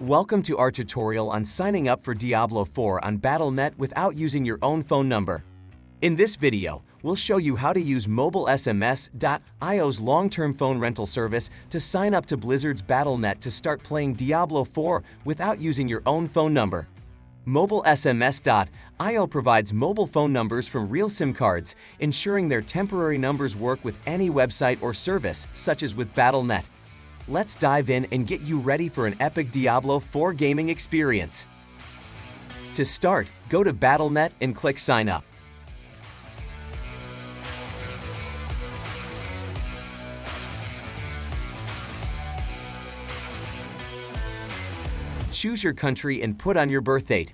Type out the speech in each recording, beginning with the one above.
Welcome to our tutorial on signing up for Diablo 4 on Battle.net without using your own phone number. In this video, we'll show you how to use MobileSMS.io's long-term phone rental service to sign up to Blizzard's Battle.net to start playing Diablo 4 without using your own phone number. MobileSMS.io provides mobile phone numbers from real SIM cards, ensuring their temporary numbers work with any website or service, such as with Battle.net. Let's dive in and get you ready for an epic Diablo 4 gaming experience. To start, go to Battle.net and click Sign Up. Choose your country and put on your birth date.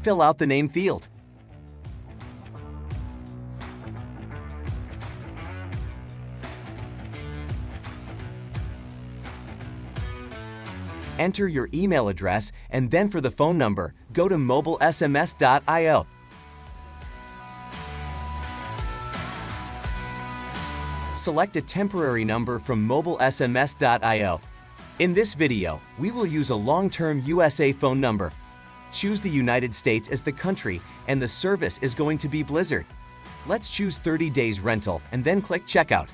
Fill out the name field. Enter your email address, and then for the phone number, go to MobileSMS.io. Select a temporary number from MobileSMS.io. In this video, we will use a long-term USA phone number. Choose the United States as the country, and the service is going to be Blizzard. Let's choose 30 days rental and then click Checkout.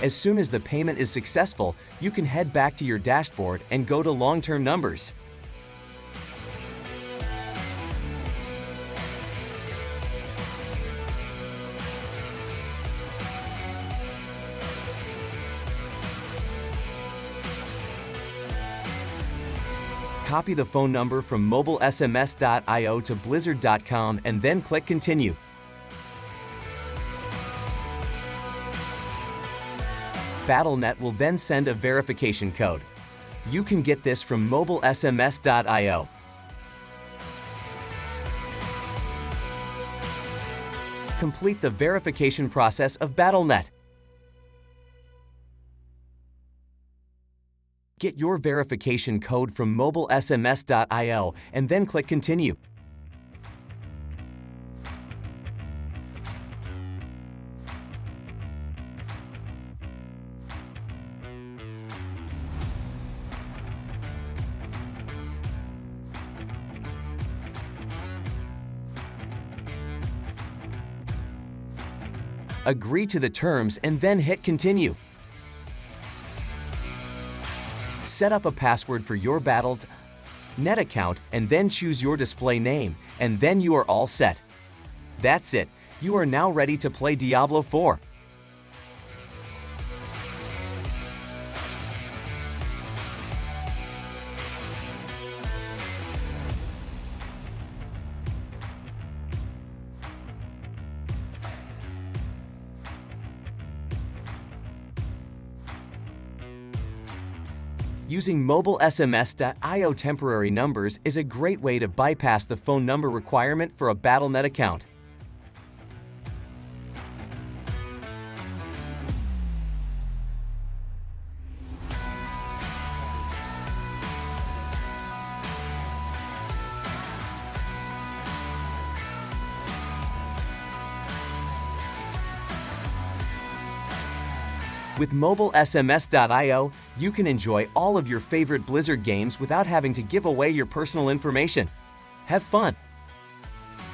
As soon as the payment is successful, you can head back to your dashboard and go to Long-Term Numbers. Copy the phone number from MobileSMS.io to Blizzard.com and then click Continue. Battle.net will then send a verification code. You can get this from MobileSMS.io. Complete the verification process of Battle.net. Get your verification code from MobileSMS.io and then click Continue. Agree to the terms and then hit Continue. Set up a password for your Battle.net account and then choose your display name, and then you are all set. That's it. You are now ready to play Diablo 4. Using MobileSMS.io temporary numbers is a great way to bypass the phone number requirement for a Battle.net account. With MobileSMS.io, you can enjoy all of your favorite Blizzard games without having to give away your personal information. Have fun!